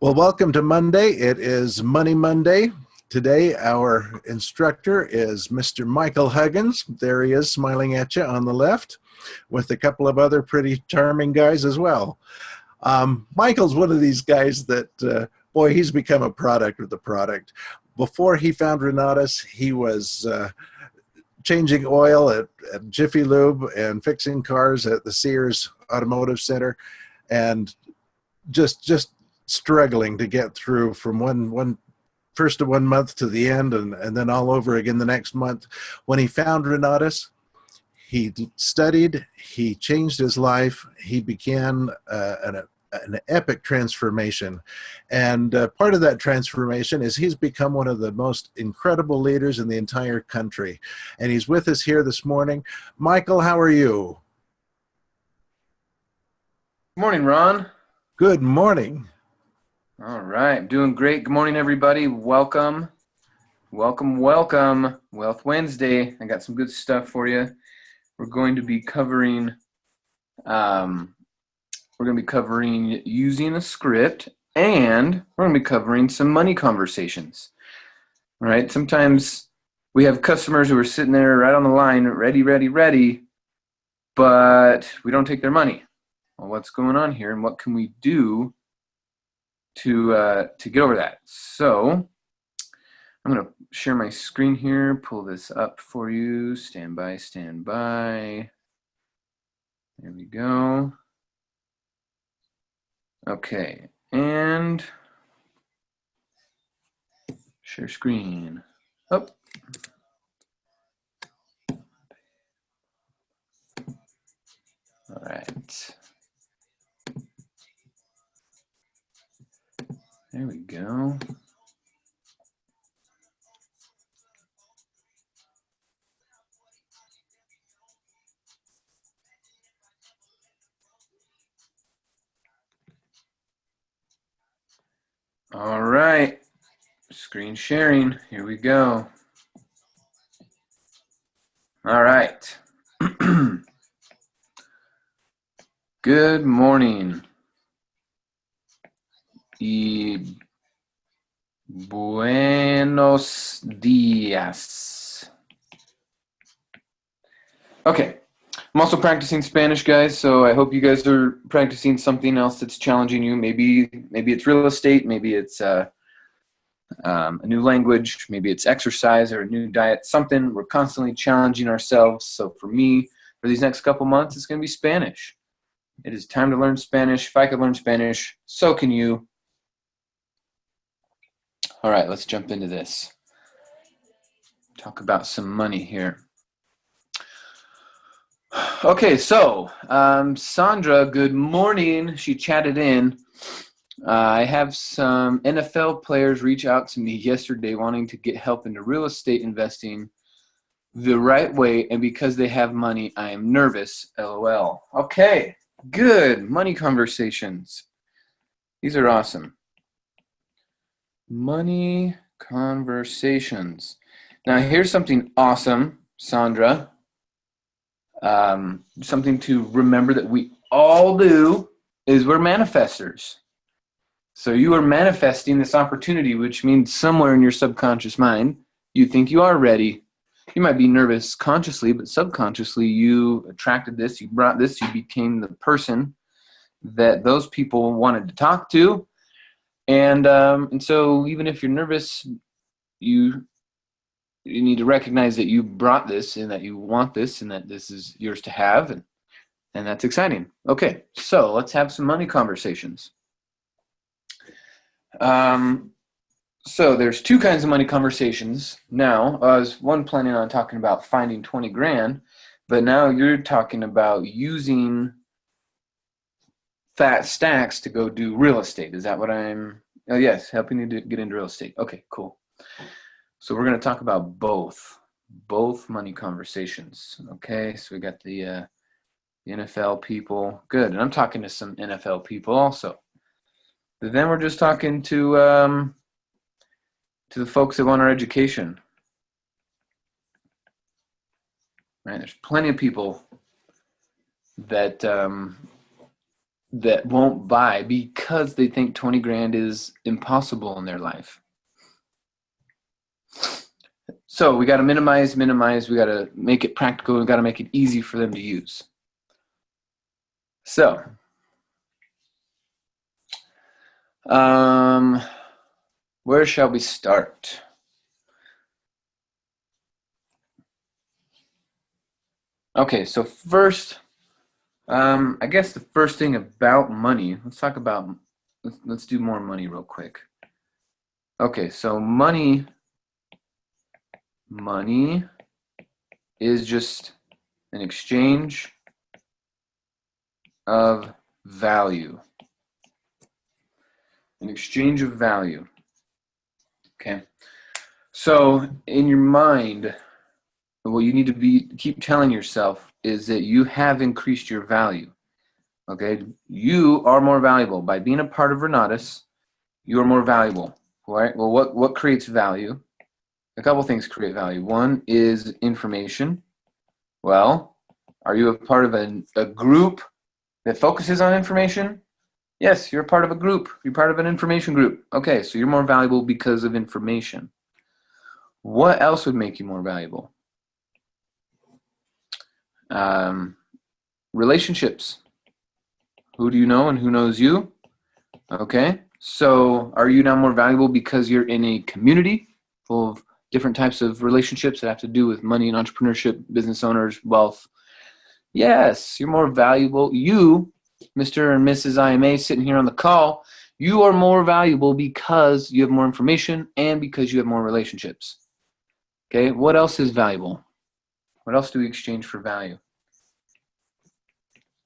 Well, welcome to Monday. It is Money Monday. Today, our instructor is Mr. Michael Huggins. There he is, smiling at you on the left, with a couple of other pretty charming guys as well. Michael's one of these guys that, boy, he's become a product of the product. Before he found Renatus, he was changing oil at Jiffy Lube and fixing cars at the Sears Automotive Center, and just struggling to get through from one first of 1 month to the end, and then all over again the next month. When he found Renatus, he studied, he changed his life, he began an epic transformation. And part of that transformation is he's become one of the most incredible leaders in the entire country. And he's with us here this morning. Michael, how are you? Good morning, Ron. Good morning. All right, doing great. Good morning, everybody. Welcome. Wealth Wednesday. I got some good stuff for you. We're going to be covering using a script, and we're going to be covering some money conversations. All right. Sometimes we have customers who are sitting there right on the line, ready, but we don't take their money. Well, what's going on here, and what can we do to get over that? So I'm going to share my screen here, pull this up for you. Stand by. There we go. Okay, and share screen. Oh. All right. There we go. All right, screen sharing, here we go. All right. Good morning. Buenos dias. Okay, I'm also practicing Spanish, guys, so I hope you guys are practicing something else that's challenging you. Maybe it's real estate, maybe it's a new language, maybe it's exercise or a new diet, something. We're constantly challenging ourselves. So for me, for these next couple months, it's going to be Spanish. It is time to learn Spanish. If I could learn Spanish, so can you. All right, let's jump into this. Talk about some money here. Okay, so Sandra, good morning. She chatted in. I have some NFL players reach out to me yesterday wanting to get help into real estate investing the right way, and because they have money, I am nervous, LOL. Okay, good. Money conversations. These are awesome. Money conversations. Now, here's something awesome, Sandra. Something to remember that we all do is we're manifestors. So you are manifesting this opportunity, which means somewhere in your subconscious mind, you think you are ready. You might be nervous consciously, but subconsciously you attracted this, you brought this, you became the person that those people wanted to talk to. And so even if you're nervous, you need to recognize that you brought this and that you want this and that this is yours to have. And that's exciting. Okay, so let's have some money conversations. So there's two kinds of money conversations now. I was planning on talking about finding 20 grand, but now you're talking about using fat stacks to go do real estate. Is that what oh yes, helping you to get into real estate. Okay, cool. So we're going to talk about both money conversations. Okay, so we got the NFL people. Good, and I'm talking to some NFL people also. But then we're just talking to the folks that want our education. Right, there's plenty of people that that won't buy because they think 20 grand is impossible in their life. So we got to minimize. We got to make it practical. We got to make it easy for them to use. So, where shall we start? Okay, so first, I guess the first thing about money, let's do more money real quick. Okay, so money is just an exchange of value. An exchange of value. Okay. So in your mind, what you need to keep telling yourself is that you have increased your value. Okay. You are more valuable. By being a part of Renatus, you are more valuable. All right. Well, what creates value? A couple things create value. One is information. Well, are you a part of a group that focuses on information? Yes, you're a part of a group. You're part of an information group. Okay, so you're more valuable because of information. What else would make you more valuable? Relationships. Who do you know and who knows you? Okay, so are you now more valuable because you're in a community full of different types of relationships that have to do with money and entrepreneurship, business owners, wealth? Yes, you're more valuable. You, Mr. and Mrs. IMA sitting here on the call, you are more valuable because you have more information and because you have more relationships. Okay, what else is valuable? What else do we exchange for value?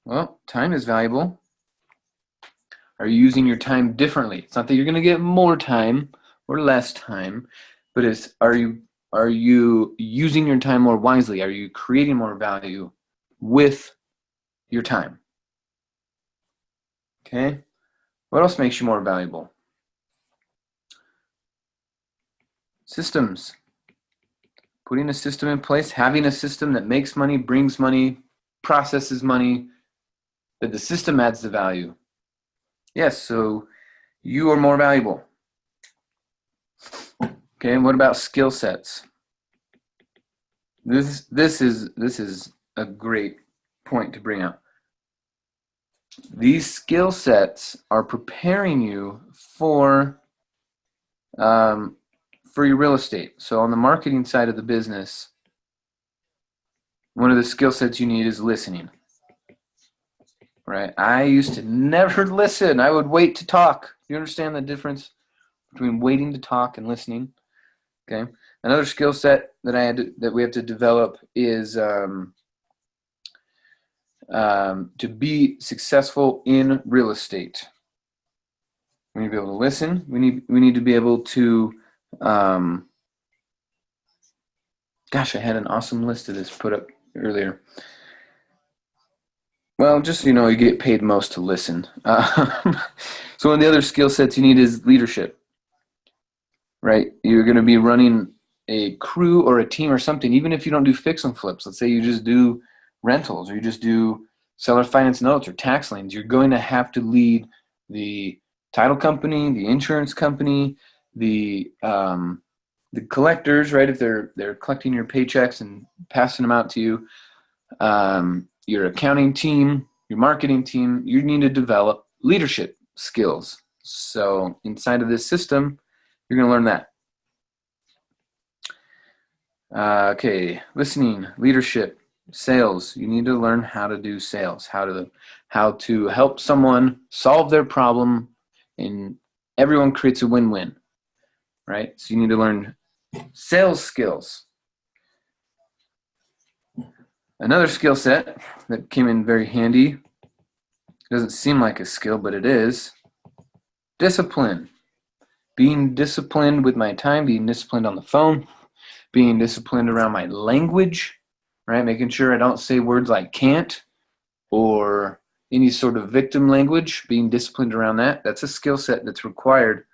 Well, time is valuable. Are you using your time differently? It's not that you're going to get more time or less time, but are you using your time more wisely? Are you creating more value with your time? Okay. What else makes you more valuable? Systems. Putting a system in place, having a system that makes money, brings money, processes money, that the system adds the value. Yes, so you are more valuable. Okay, and what about skill sets? This is a great point to bring out. These skill sets are preparing you for your real estate. So on the marketing side of the business, one of the skill sets you need is listening. Right? I used to never listen. I would wait to talk. You understand the difference between waiting to talk and listening? Okay. Another skill set that we have to develop is to be successful in real estate. We need to be able to listen. We need to be able to. Gosh, I had an awesome list of this put up earlier. Well, just so you know, you get paid most to listen. So one of the other skill sets you need is leadership. Right? You're going to be running a crew or a team or something, even if you don't do fix and flips. Let's say you just do rentals or you just do seller finance notes or tax liens. You're going to have to lead the title company, the insurance company, the collectors, right? If they're collecting your paychecks and passing them out to you, your accounting team, your marketing team, you need to develop leadership skills. So inside of this system, you're going to learn that. Okay, listening, leadership, sales. You need to learn how to do sales, how to help someone solve their problem, and everyone creates a win-win, right? So you need to learn sales skills. Another skill set that came in very handy, doesn't seem like a skill, but it is, discipline. Being disciplined with my time, being disciplined on the phone, being disciplined around my language, right? Making sure I don't say words like can't or any sort of victim language, being disciplined around that. That's a skill set that's required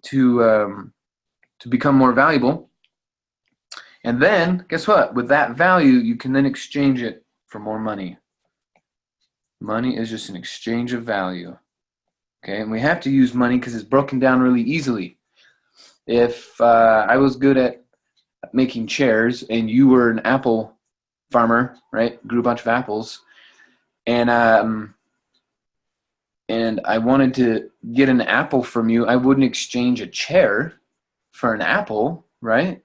to become more valuable. And then, guess what? With that value, you can then exchange it for more money. Money is just an exchange of value. Okay, and we have to use money because it's broken down really easily. If I was good at making chairs and you were an apple farmer, right, grew a bunch of apples, and I wanted to get an apple from you, I wouldn't exchange a chair for an apple, right?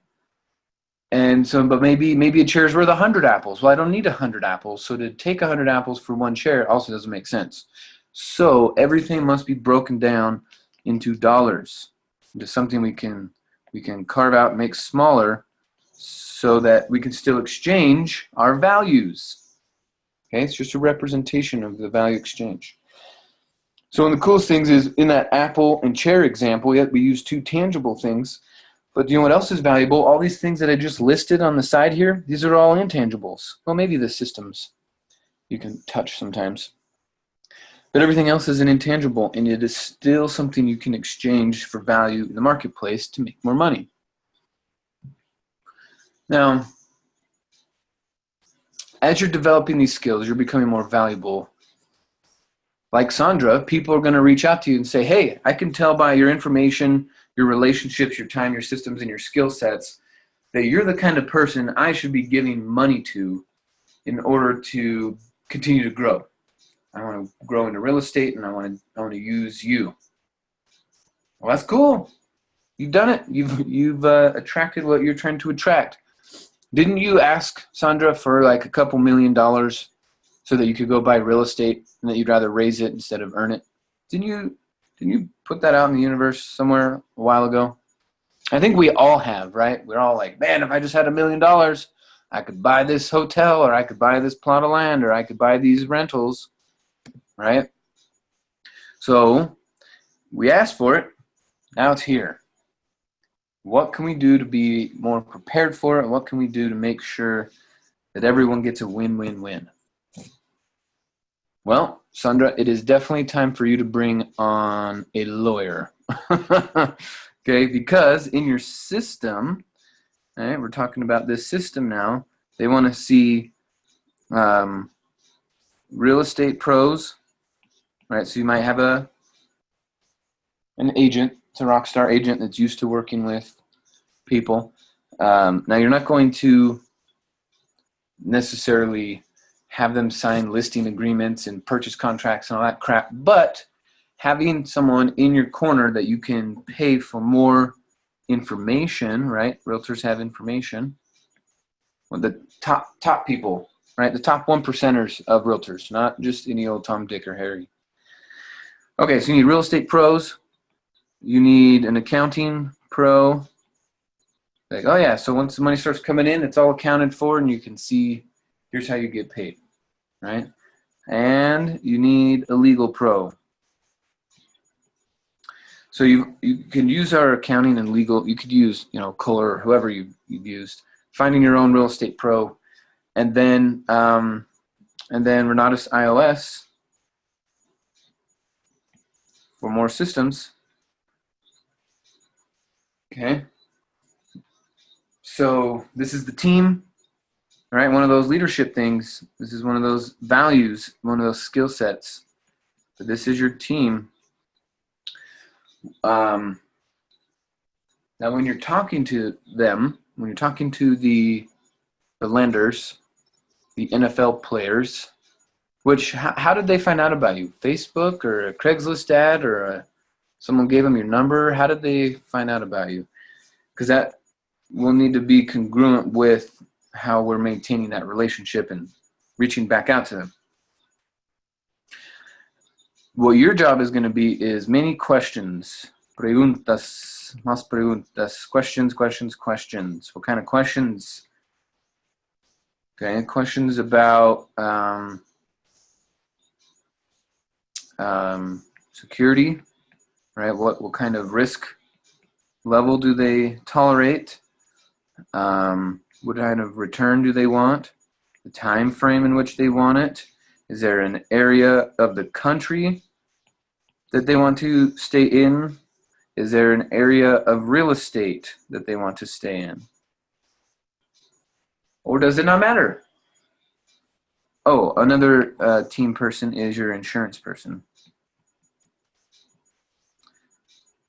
And so, but maybe a chair is worth 100 apples. Well, I don't need 100 apples, so to take 100 apples for one chair also doesn't make sense. So everything must be broken down into dollars, into something we can carve out, make smaller, so that we can still exchange our values. Okay, it's just a representation of the value exchange. So one of the coolest things is in that apple and chair example, we use two tangible things. But do you know what else is valuable? All these things that I just listed on the side here, these are all intangibles. Well, maybe the systems you can touch sometimes. But everything else is an intangible, and it is still something you can exchange for value in the marketplace to make more money. Now, as you're developing these skills, you're becoming more valuable. Like Sandra, people are going to reach out to you and say, hey, I can tell by your information, your relationships, your time, your systems, and your skill sets that you're the kind of person I should be giving money to in order to continue to grow. I want to grow into real estate, and I want to use you. Well, that's cool. You've done it. You've attracted what you're trying to attract. Didn't you ask Sandra for like a couple $1 million so that you could go buy real estate and that you'd rather raise it instead of earn it? Didn't you put that out in the universe somewhere a while ago? I think we all have, right? We're all like, man, if I just had $1 million, I could buy this hotel, or I could buy this plot of land, or I could buy these rentals, right? So we asked for it. Now it's here. What can we do to be more prepared for it? What can we do to make sure that everyone gets a win-win-win? Well, Sandra, it is definitely time for you to bring on a lawyer. Okay, because in your system, right, we're talking about this system now, they want to see real estate pros, right? So you might have an agent, it's a rock star agent that's used to working with people. Now you're not going to necessarily have them sign listing agreements and purchase contracts and all that crap, but having someone in your corner that you can pay for more information, right? Realtors have information. Well, the top people, right? The top 1%ers of realtors, not just any old Tom, Dick, or Harry. Okay, so you need real estate pros. You need an accounting pro. Like, oh yeah, so once the money starts coming in, it's all accounted for, and you can see here's how you get paid, right? And you need a legal pro. So you can use our accounting and legal. You could use, Kohler or whoever you've used. Finding your own real estate pro, and then Renatus iOS for more systems. Okay. So this is the team, right? One of those leadership things. This is one of those values, one of those skill sets. So this is your team. Now, when you're talking to them, when you're talking to the lenders, the NFL players, how did they find out about you? Facebook or a Craigslist ad, or someone gave them your number? How did they find out about you? Because that will need to be congruent with how we're maintaining that relationship and reaching back out to them. What your job is going to be is many questions. Preguntas, más preguntas, questions. What kind of questions? Okay, questions about security, right? What kind of risk level do they tolerate? What kind of return do they want? The time frame in which they want it. Is there an area of the country that they want to stay in? Is there an area of real estate that they want to stay in? Or does it not matter? Oh, another team person is your insurance person.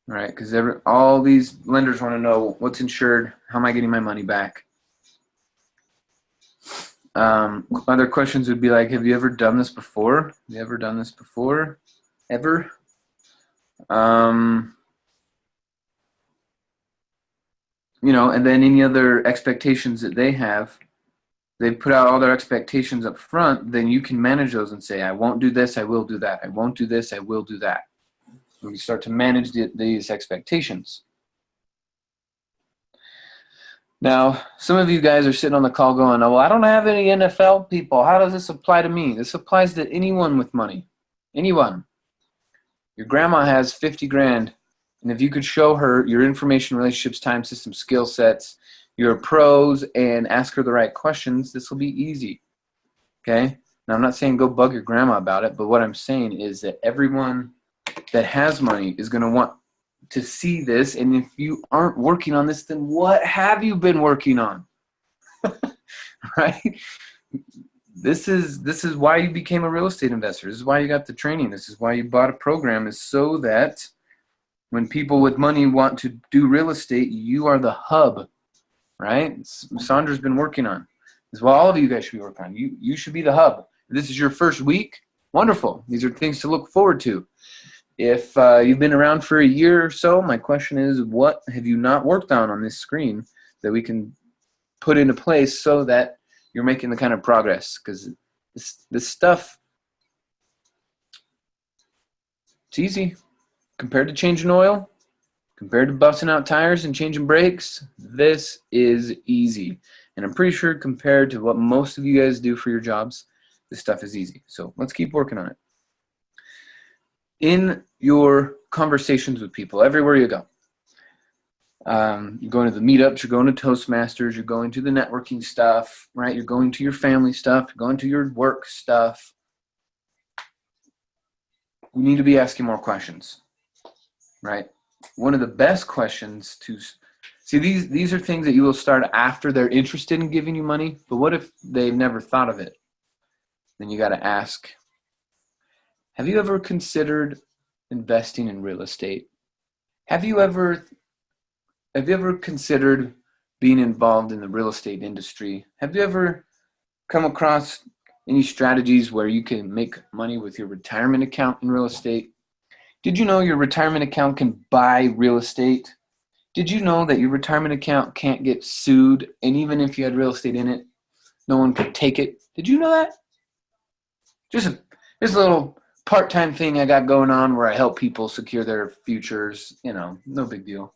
Right, because all these lenders want to know what's insured, how am I getting my money back? Other questions would be like, have you ever done this before? Have you ever done this before? Ever? You know, and then any other expectations that they have, they put out all their expectations up front, then you can manage those and say, I won't do this, I will do that. I won't do this, I will do that. We start to manage these expectations. Now, some of you guys are sitting on the call going, oh, well, I don't have any NFL people. How does this apply to me? This applies to anyone with money. Anyone. Your grandma has 50 grand, and if you could show her your information, relationships, time system, skill sets, your pros, and ask her the right questions, this will be easy. Okay? Now, I'm not saying go bug your grandma about it, but what I'm saying is that everyone that has money is going to want to see this, and if you aren't working on this, then what have you been working on? Right? This is why you became a real estate investor. This is why you got the training. This is why you bought a program, is so that when people with money want to do real estate, you are the hub, right? Sandra's been working on. This is what all of you guys should be working on. You should be the hub. If this is your first week, wonderful. These are things to look forward to. If you've been around for a year or so, my question is, what have you not worked on this screen that we can put into place so that you're making the kind of progress? Because this stuff, it's easy. Compared to changing oil, compared to busting out tires and changing brakes, this is easy. And I'm pretty sure compared to what most of you guys do for your jobs, this stuff is easy. So let's keep working on it. In your conversations with people, everywhere you go, you're going to the meetups, you're going to Toastmasters, you're going to the networking stuff, right? You're going to your family stuff, you're going to your work stuff. We need to be asking more questions, right? One of the best questions to see, these are things that you will start after they're interested in giving you money, but what if they've never thought of it? Then you got to ask, have you ever considered investing in real estate? Have you ever considered being involved in the real estate industry? Have you ever come across any strategies where you can make money with your retirement account in real estate? Did you know your retirement account can buy real estate? Did you know that your retirement account can't get sued, and even if you had real estate in it, no one could take it? Did you know that? Just a little part-time thing I got going on where I help people secure their futures. You know, no big deal.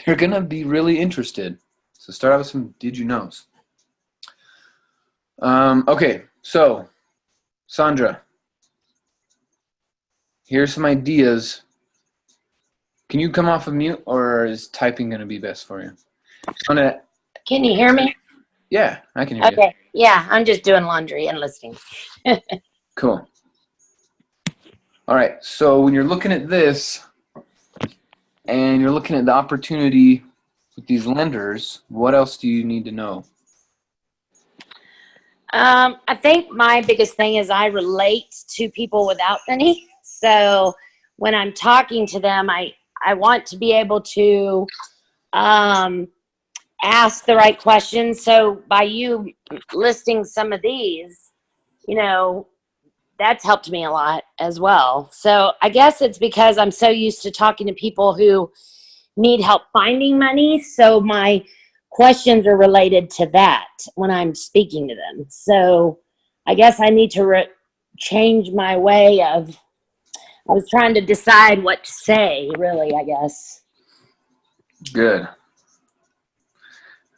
You're going to be really interested. So start out with some did you knows. Okay, so Sandra, here's some ideas. Can you come off of mute, or is typing going to be best for you? Can you hear me? Yeah, I can hear you. Okay. Yeah, I'm just doing laundry and listening. Cool. All right, so when you're looking at this and you're looking at the opportunity with these lenders, what else do you need to know? I think my biggest thing is I relate to people without money. So when I'm talking to them, I want to be able to ask the right questions. So by you listing some of these, you know, that's helped me a lot as well. So I guess it's because I'm so used to talking to people who need help finding money. So my questions are related to that when I'm speaking to them. So I guess I need to change my way of, I was trying to decide what to say, really, I guess. Good.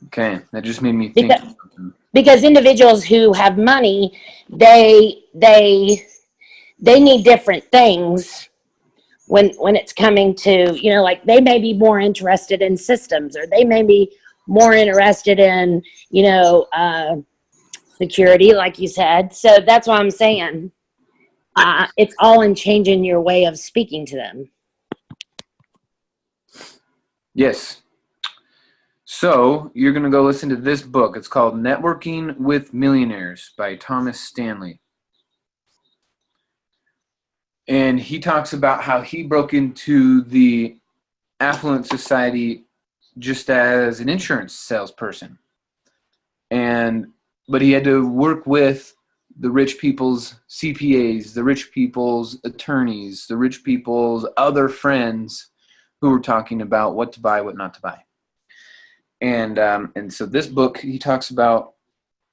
Okay, that just made me think. Because individuals who have money, they need different things when it's coming to, you know, like they may be more interested in systems, or they may be more interested in, you know, security, like you said. So that's what I'm saying. It's all in changing your way of speaking to them. Yes. So you're going to go listen to this book. It's called Networking with Millionaires by Thomas Stanley. And he talks about how he broke into the affluent society just as an insurance salesperson. But he had to work with the rich people's CPAs, the rich people's attorneys, the rich people's other friends who were talking about what to buy, what not to buy. And so this book, he talks about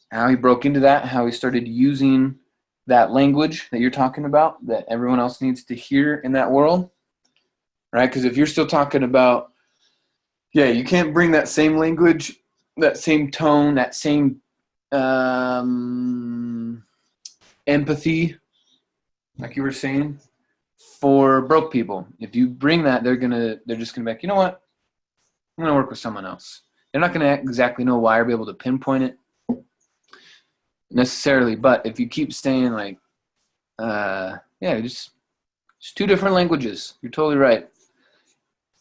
how he broke into that, how he started using that language that you're talking about, that everyone else needs to hear in that world, right? Because if you're still talking about, you can't bring that same language, that same tone, that same empathy, like you were saying, for broke people. If you bring that, they're just gonna be like, you know what? I'm gonna work with someone else. They're not gonna exactly know why or be able to pinpoint it necessarily, but if you keep staying like, just two different languages. You're totally right.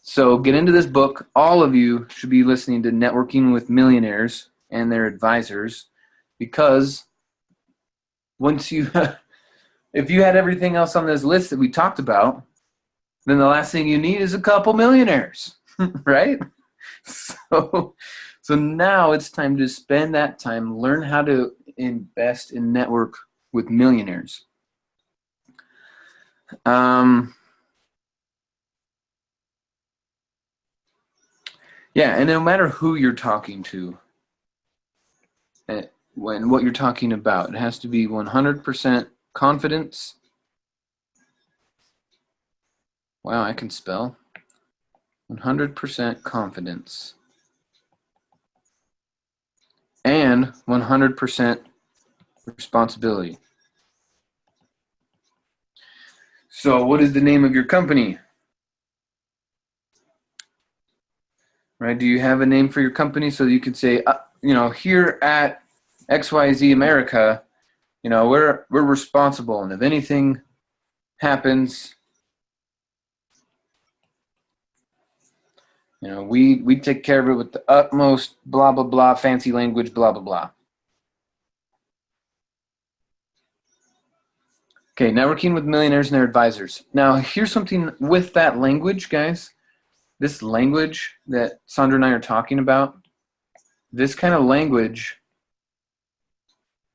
So get into this book. All of you should be listening to Networking with Millionaires and their advisors, because once you, if you had everything else on this list that we talked about, then the last thing you need is a couple millionaires, right? So now it's time to spend that time, learn how to invest and network with millionaires. And no matter who you're talking to, when what you're talking about, it has to be 100% confidence. Wow, I can spell. 100% confidence. And 100% responsibility. So what is the name of your company? Right? Do you have a name for your company so that you could say, here at XYZ America, we're responsible, and if anything happens, we take care of it with the utmost blah blah blah fancy language, blah blah blah. Okay, networking with millionaires and their advisors. Now, here's something with that language, guys. This language that Sandra and I are talking about, this kind of language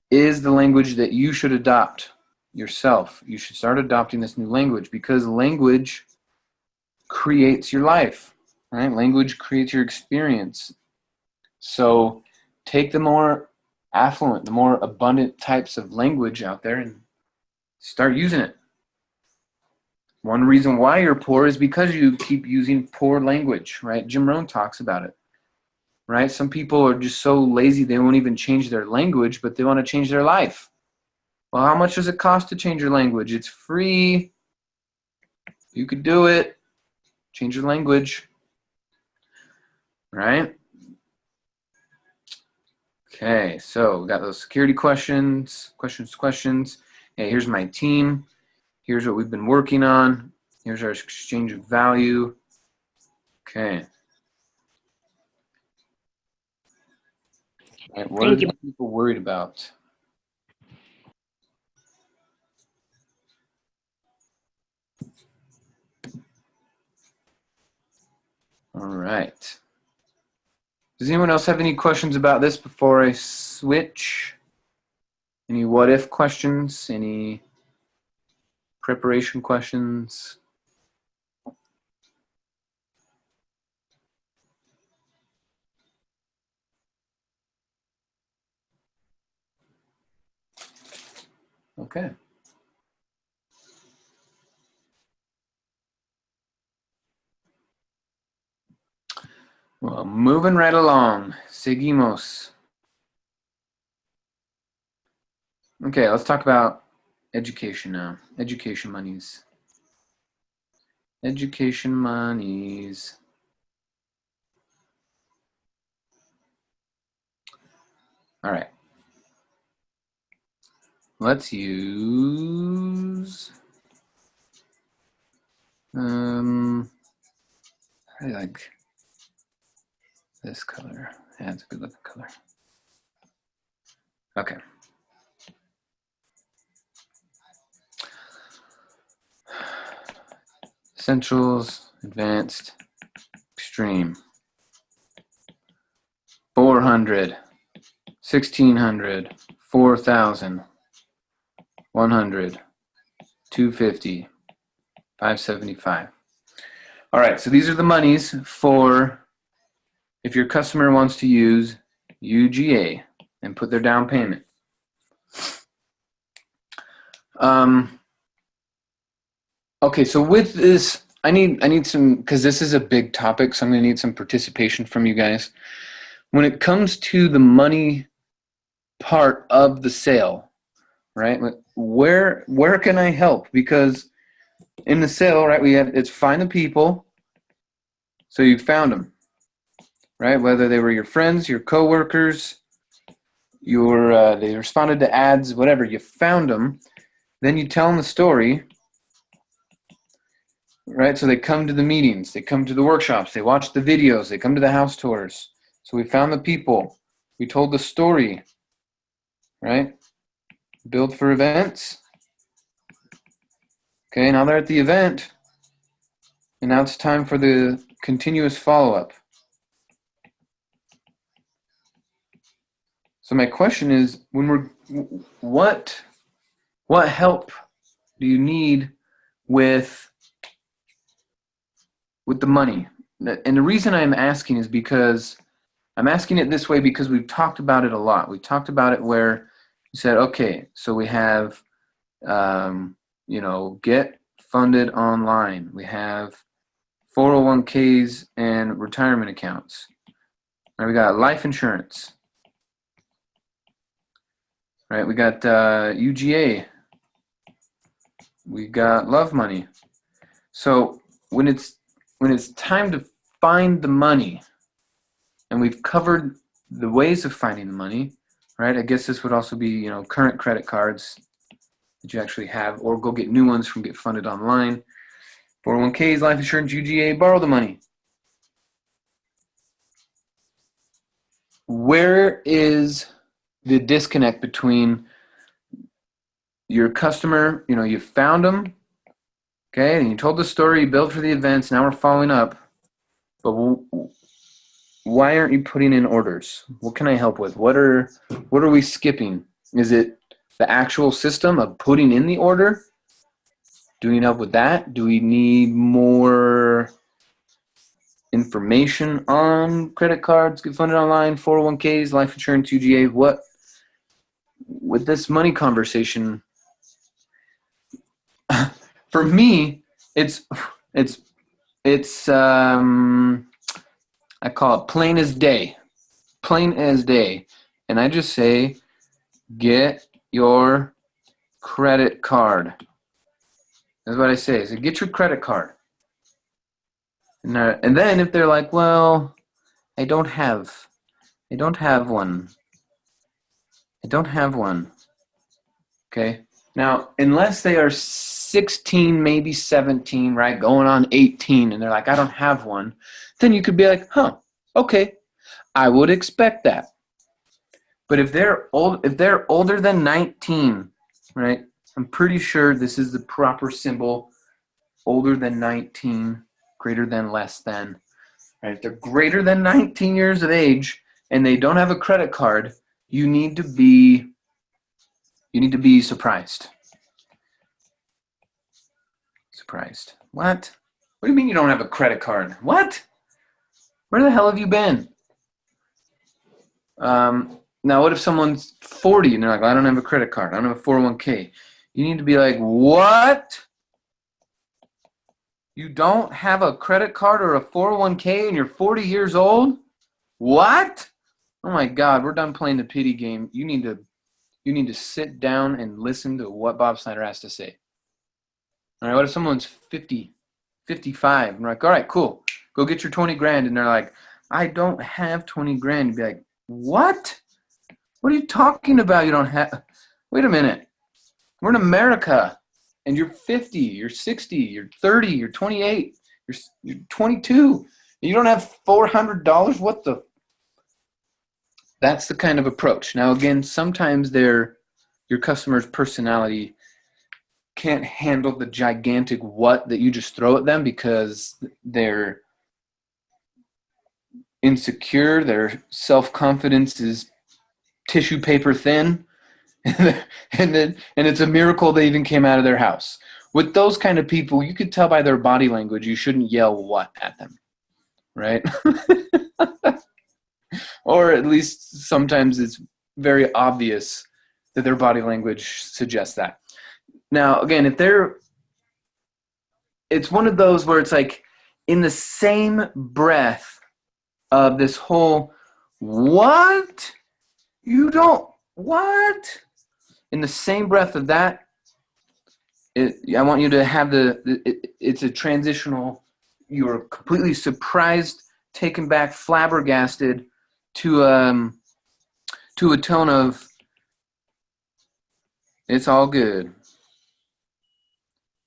is the language that you should adopt yourself. You should start adopting this new language, because language creates your life, right? Language creates your experience. So take the more affluent, the more abundant types of language out there and start using it. One reason why you're poor is because you keep using poor language, right? Jim Rohn talks about it, right? Some people are just so lazy they won't even change their language, but they want to change their life. Well, how much does it cost to change your language? It's free. You could do it. Change your language, right? Okay, so we got those security questions. Hey, here's my team. Here's what we've been working on. Here's our exchange of value. Okay. All right, what are the people worried about? All right. Does anyone else have any questions about this before I switch? Any what if questions? Any preparation questions? Okay. Well, moving right along. Seguimos. Okay, let's talk about education now. Education monies. Education monies. All right. Let's use This color. Yeah, it's a good looking color. Okay. Essentials, advanced, extreme. 400, 1600, 4000, 100, 250, 575. All right, so these are the monies for if your customer wants to use UGA and put their down payment. Okay, so with this, I need some, because this is a big topic, so I'm going to need some participation from you guys. When it comes to the money part of the sale, right? Where can I help? Because in the sale, right, it's find the people. So you found them, right? Whether they were your friends, your coworkers, they responded to ads, whatever. You found them. Then you tell them the story. Right, so they come to the meetings, they come to the workshops, they watch the videos, they come to the house tours. So we found the people, we told the story, right? Build for events. Okay, now they're at the event, and now it's time for the continuous follow-up. So my question is, what help do you need with the money? And the reason I'm asking is because I'm asking it this way because we've talked about it a lot. We talked about it where you said, okay, so we have, get funded online. We have 401ks and retirement accounts. Right, we got life insurance. Right, we got UGA. We got love money. So when it's time to find the money, and we've covered the ways of finding the money, right? I guess this would also be, current credit cards that you actually have, or go get new ones from Get Funded Online. 401ks, life insurance, UGA, borrow the money. Where is the disconnect between your customer, you found them, okay, and you told the story, you built for the events, now we're following up, but why aren't you putting in orders? What can I help with? What are we skipping? Is it the actual system of putting in the order? Do we need help with that? Do we need more information on credit cards, Get Funded Online, 401ks, life insurance, UGA? What, with this money conversation, for me, it's I call it plain as day, and I just say, get your credit card. That's what I say. So get your credit card. And then if they're like, well, I don't have one. Okay. Now, unless they are 16, maybe 17, right, going on 18, and they're like, I don't have one, then you could be like, okay, I would expect that. But if they're older than 19, right, I'm pretty sure this is the proper symbol, older than 19, greater than, less than, right? If they're greater than 19 years of age and they don't have a credit card, you need to be surprised. Surprised. What? What do you mean you don't have a credit card? What? Where the hell have you been? Now, what if someone's 40 and they're like, I don't have a credit card. I don't have a 401k. You need to be like, what? You don't have a credit card or a 401k and you're 40 years old? What? Oh my God, we're done playing the pity game. You need to sit down and listen to what Bob Snyder has to say. All right, what if someone's 50, 55, and we're like, all right, cool, go get your 20 grand, and they're like, I don't have 20 grand. You'd be like, what? What are you talking about? You don't have, wait a minute. We're in America, and you're 50, you're 60, you're 30, you're 28, you're 22, and you don't have $400? What the, That's the kind of approach. Now, again, sometimes your customer's personality can't handle the gigantic what that you just throw at them because they're insecure, their self-confidence is tissue paper thin, and it's a miracle they even came out of their house. With those kind of people, you could tell by their body language you shouldn't yell what at them, right? Or at least sometimes it's very obvious that their body language suggests that. Now, again, it's one of those where it's like in the same breath of this whole, what? You don't, what? In the same breath of that, I want you to have it's a transitional, you're completely surprised, taken back, flabbergasted to a tone of, it's all good.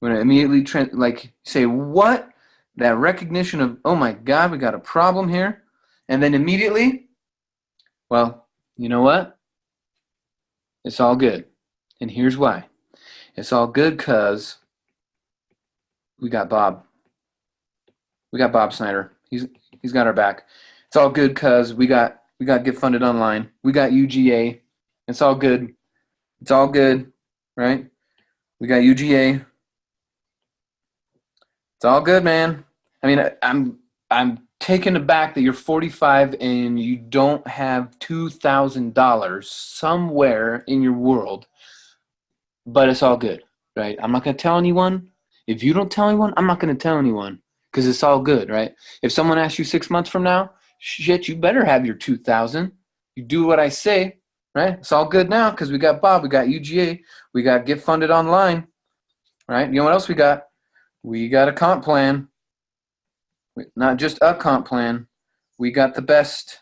When I immediately say, what? That recognition of, oh my God, we got a problem here. And then immediately, well, you know what? It's all good. And here's why. It's all good because we got Bob. We got Bob Snyder. He's got our back. It's all good because we got Get Funded Online. We got UGA. It's all good. It's all good, right? We got UGA. It's all good, man. I mean, I'm taken aback that you're 45 and you don't have $2,000 somewhere in your world, but it's all good, right? I'm not going to tell anyone. If you don't tell anyone, I'm not going to tell anyone because it's all good, right? If someone asks you 6 months from now, shit, you better have your 2,000. You do what I say, right? It's all good now because we got Bob, we got UGA, we got Get Funded Online, right? You know what else we got? We got a comp plan. Not just a comp plan. We got the best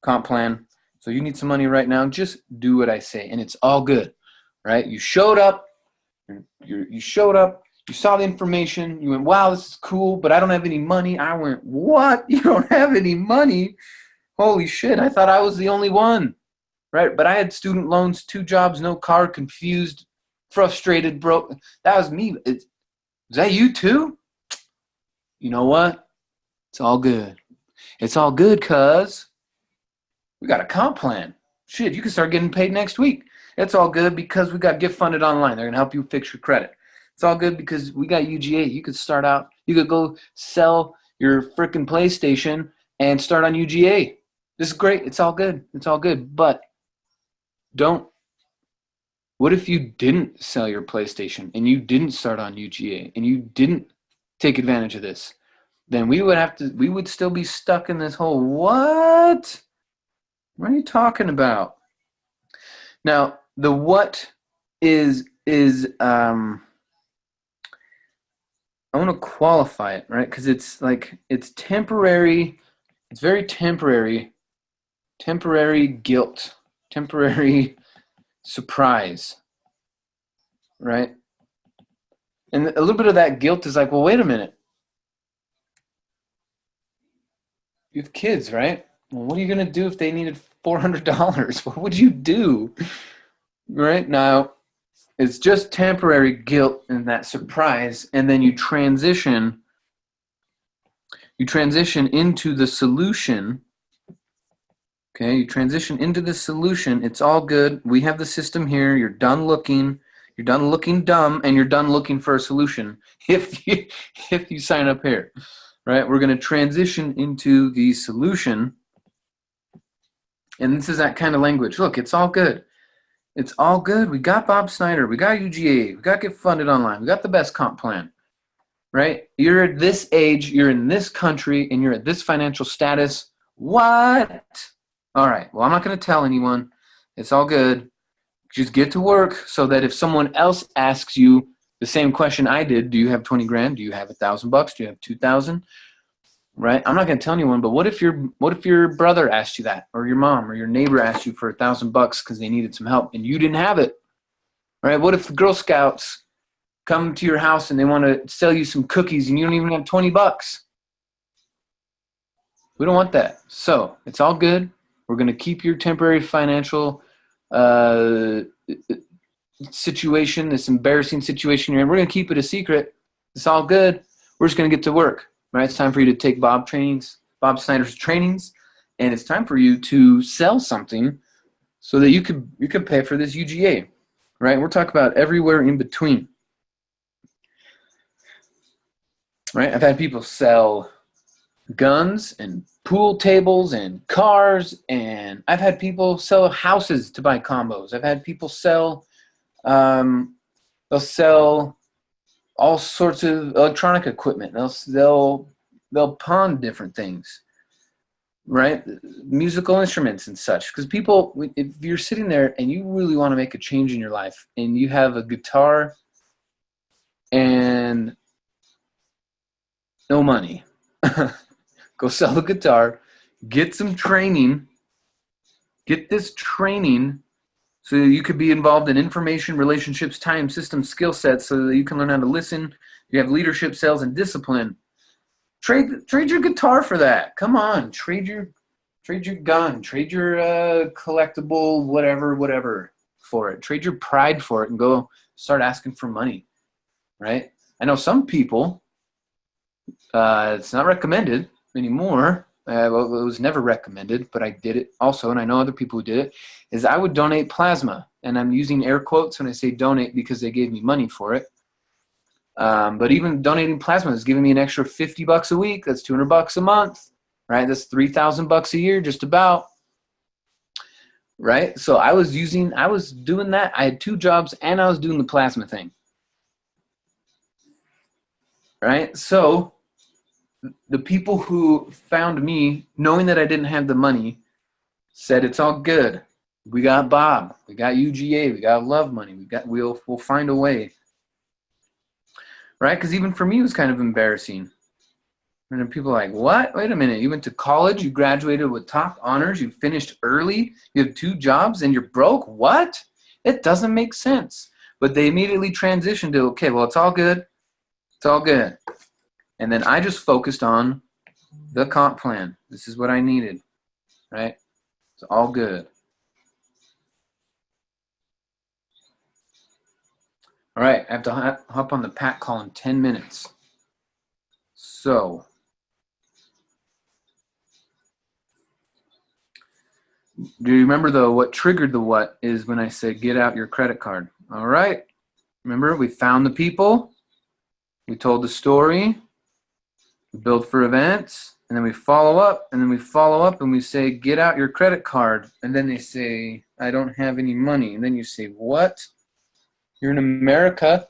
comp plan. So you need some money right now. Just do what I say. And it's all good, right? You showed up. You showed up. You saw the information. You went, wow, this is cool, but I don't have any money. I went, what? You don't have any money? Holy shit. I thought I was the only one, right? But I had student loans, 2 jobs, no car, confused, frustrated, broke. That was me. Is that you too? You know what? It's all good. It's all good because we got a comp plan. Shit, you can start getting paid next week. It's all good because we got Get Funded Online. They're going to help you fix your credit. It's all good because we got UGA. You could start out, you could go sell your freaking PlayStation and start on UGA. This is great. It's all good. It's all good. But what if you didn't sell your PlayStation and you didn't start on UGA and you didn't take advantage of this? Then we would still be stuck in this whole, what? What are you talking about? Now, the what is I want to qualify it, right? Because it's temporary. It's very temporary guilt, temporary surprise, right? And a little bit of that guilt is like, well, wait a minute. You have kids, right? Well, what are you going to do if they needed $400? What would you do? Right now, it's just temporary guilt and that surprise, and then you transition into the solution. Okay, you transition into the solution. It's all good. We have the system here. You're done looking. You're done looking dumb, and you're done looking for a solution. If you sign up here, right? We're going to transition into the solution, and this is that kind of language. Look, it's all good. It's all good. We got Bob Snyder. We got UGA. We got Get Funded Online. We got the best comp plan, right? You're at this age. You're in this country, and you're at this financial status. What? All right. Well, I'm not going to tell anyone. It's all good. Just get to work so that if someone else asks you the same question I did, do you have 20 grand? Do you have $1,000? Do you have 2,000? Right? I'm not going to tell anyone, but what if your brother asked you that, or your mom or your neighbor asked you for $1,000 because they needed some help and you didn't have it? Right? What if the Girl Scouts come to your house and they want to sell you some cookies and you don't even have $20? We don't want that. So it's all good. We're going to keep your temporary financial situation, this embarrassing situation you're in. We're going to keep it a secret. It's all good. We're just going to get to work, right? It's time for you to take Bob Snyder's trainings, and it's time for you to sell something so that you could pay for this UGA, right? We're talking about everywhere in between, right? I've had people sell guns and pool tables and cars, and I've had people sell houses to buy combos. I've had people sell, they'll sell all sorts of electronic equipment. They'll pawn different things, right? Musical instruments and such. Because people, if you're sitting there and you really want to make a change in your life, and you have a guitar and no money, go sell the guitar, get some training, get this training so you could be involved in information, relationships, time, systems, skill sets, so that you can learn how to listen. You have leadership, sales, and discipline. Trade your guitar for that. Come on, trade your gun, trade your collectible whatever for it. Trade your pride for it and go start asking for money, right? I know some people, it's not recommended anymore. Well, it was never recommended, but I did it also, and I know other people who did it, is I would donate plasma. And I'm using air quotes when I say donate because they gave me money for it. But even donating plasma is giving me an extra $50 a week. That's $200 a month, right? That's $3,000 a year, just about, right? So I was doing that. I had 2 jobs, and I was doing the plasma thing, right? So the people who found me, knowing that I didn't have the money, said, it's all good. We got Bob. We got UGA. We got love money. We'll find a way. Right? Because even for me, it was kind of embarrassing. And then people are like, what? Wait a minute. You went to college. You graduated with top honors. You finished early. You have 2 jobs and you're broke. What? It doesn't make sense. But they immediately transitioned to, okay, well, it's all good. It's all good. And then I just focused on the comp plan. This is what I needed, right? It's all good. All right, I have to hop on the Pat call in 10 minutes. So, do you remember, though, what triggered the what is when I said, get out your credit card. All right. Remember, we found the people. We told the story. We build for events. And then we follow up. And then we follow up and we say, get out your credit card. And then they say, I don't have any money. And then you say, what? You're in America.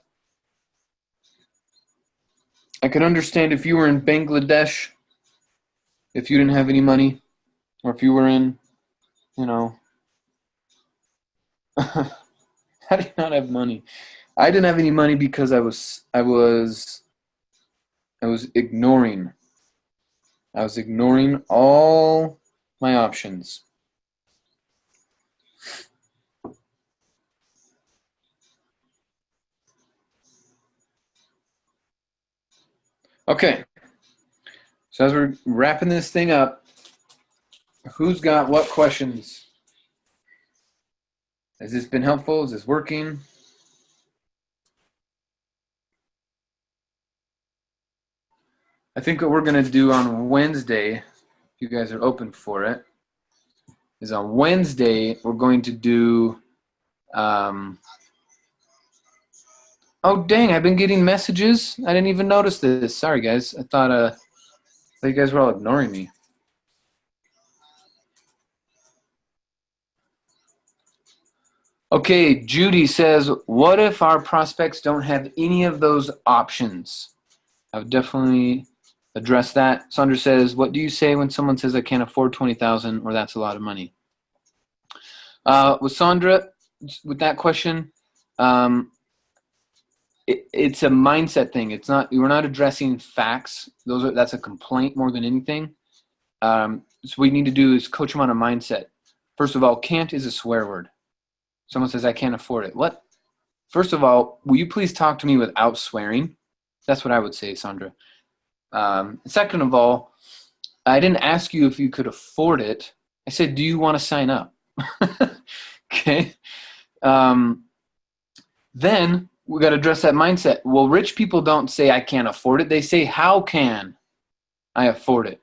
I could understand if you were in Bangladesh, if you didn't have any money, or if you were in, how do you not have money? I didn't have any money because I was ignoring. I was ignoring all my options. Okay, so as we're wrapping this thing up, who's got what questions? Has this been helpful? Is this working? I think what we're going to do on Wednesday, if you guys are open for it, is on Wednesday we're going to do oh, dang, I've been getting messages. I didn't even notice this. Sorry, guys. I thought you guys were all ignoring me. Okay, Judy says, what if our prospects don't have any of those options? I've definitely addressed that. Sandra says, what do you say when someone says I can't afford $20,000 or that's a lot of money? With Sandra, with that question, it's a mindset thing. It's not, we're not addressing facts. That's a complaint more than anything. So what we need to do is coach them on a mindset. First of all, can't is a swear word. Someone says, I can't afford it. What? First of all, will you please talk to me without swearing? That's what I would say, Sandra. Second of all, I didn't ask you if you could afford it. I said, do you want to sign up? Okay. Then we got to address that mindset. Well, rich people don't say I can't afford it. They say, how can I afford it?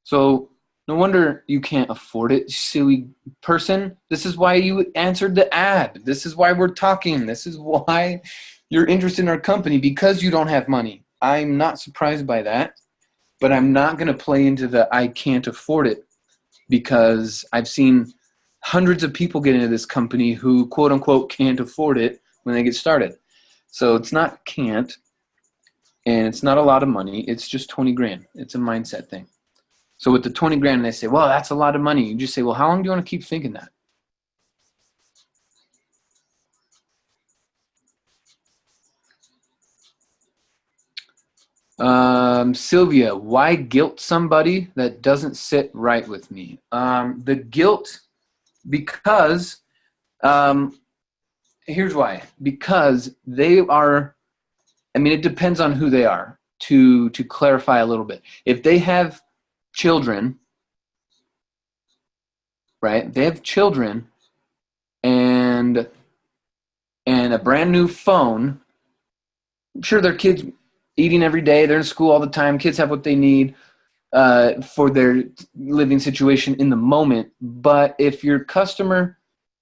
So no wonder you can't afford it, silly person. This is why you answered the ad. This is why we're talking. This is why you're interested in our company, because you don't have money. I'm not surprised by that, but I'm not going to play into the I can't afford it, because I've seen hundreds of people get into this company who quote unquote can't afford it when they get started. So it's not can't, and it's not a lot of money. It's just 20 grand. It's a mindset thing. So with the 20 grand, they say, well, that's a lot of money. You just say, well, how long do you want to keep thinking that? Sylvia, why guilt somebody that doesn't sit right with me? The guilt, because, here's why. Because they are, it depends on who they are, to clarify a little bit. If they have children, right? They have children and a brand new phone. I'm sure their kids eating every day. They're in school all the time. Kids have what they need for their living situation in the moment. But if your customer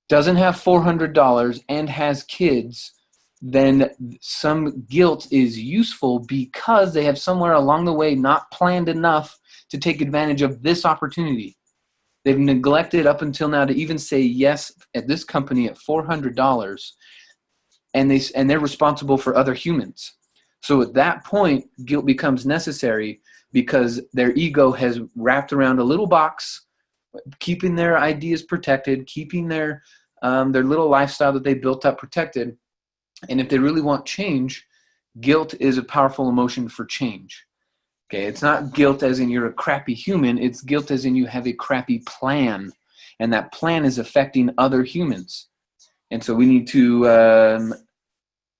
doesn't have $400 and has kids, then some guilt is useful, because they have somewhere along the way not planned enough to take advantage of this opportunity. They've neglected up until now to even say yes at this company at $400, and they're responsible for other humans. So at that point, guilt becomes necessary, because their ego has wrapped around a little box, keeping their ideas protected, keeping their little lifestyle that they built up protected. And if they really want change, guilt is a powerful emotion for change. Okay, it's not guilt as in you're a crappy human. It's guilt as in you have a crappy plan, and that plan is affecting other humans. And so we need to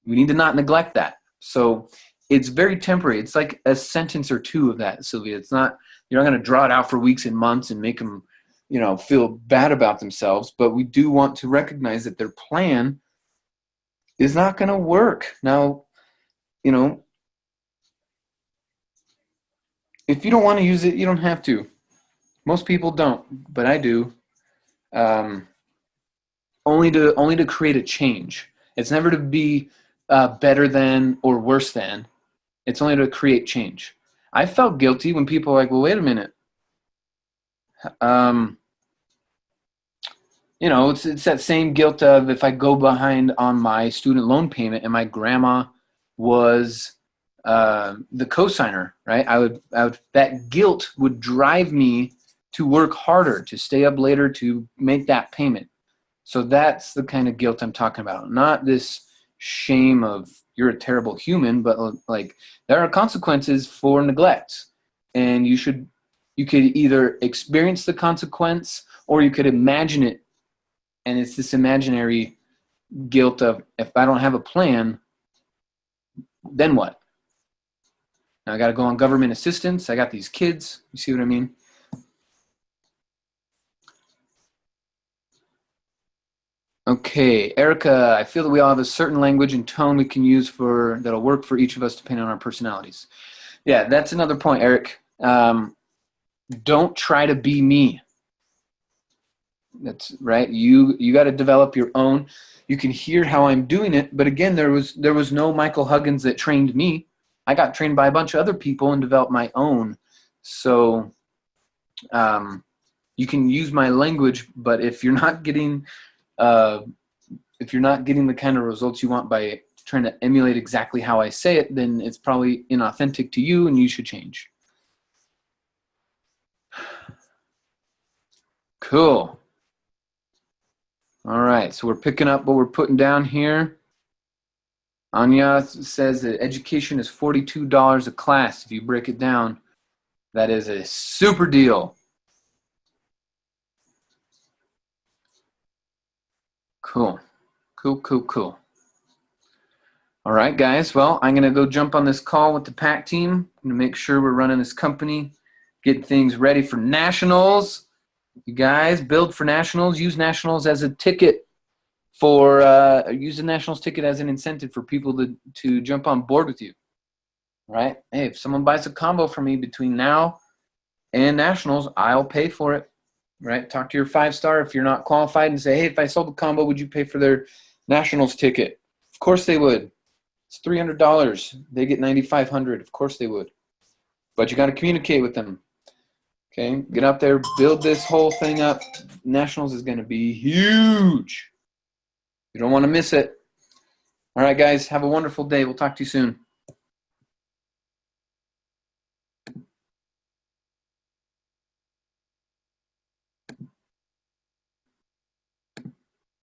not neglect that. So it's very temporary. It's like a sentence or two of that, Sylvia. It's not, you're not going to draw it out for weeks and months and make them, feel bad about themselves. But we do want to recognize that their plan is not going to work. Now, if you don't want to use it, you don't have to. Most people don't, but I do. Only to create a change. It's never to be better than or worse than. It's only to create change. I felt guilty when people are like, well, wait a minute. It's that same guilt of if I go behind on my student loan payment and my grandma was the cosigner, right? That guilt would drive me to work harder, to stay up later, to make that payment. So that's the kind of guilt I'm talking about. Not this shame of you're a terrible human, but like there are consequences for neglect, and you could either experience the consequence or you could imagine it. And it's this imaginary guilt of, if I don't have a plan, then what? Now I got to go on government assistance. I got these kids. You see what I mean? Okay, Erica, I feel that we all have a certain language and tone we can use that'll work for each of us depending on our personalities. Yeah, that's another point, Eric. Don't try to be me. That's right. You got to develop your own. You can hear how I'm doing it, but again, there was no Michael Huggins that trained me. I got trained by a bunch of other people and developed my own. So you can use my language, but if you're not getting the kind of results you want by trying to emulate exactly how I say it, then it's probably inauthentic to you and you should change. Cool. All right, so we're picking up what we're putting down here. Anya says that education is $42 a class. If you break it down, that is a super deal. Cool. All right, guys. Well, I'm going to go jump on this call with the PAC team. I'm going to make sure we're running this company, get things ready for nationals. You guys build for nationals. Use nationals as a ticket for use the nationals ticket as an incentive for people to jump on board with you. Right? Hey, if someone buys a combo from me between now and nationals, I'll pay for it. Right? Talk to your 5-star if you're not qualified and say, hey, if I sold a combo, would you pay for their nationals ticket? Of course they would. It's $300. They get $9,500. Of course they would. But you got to communicate with them. Okay? Get out there, build this whole thing up. Nationals is going to be huge. You don't want to miss it. All right, guys. Have a wonderful day. We'll talk to you soon.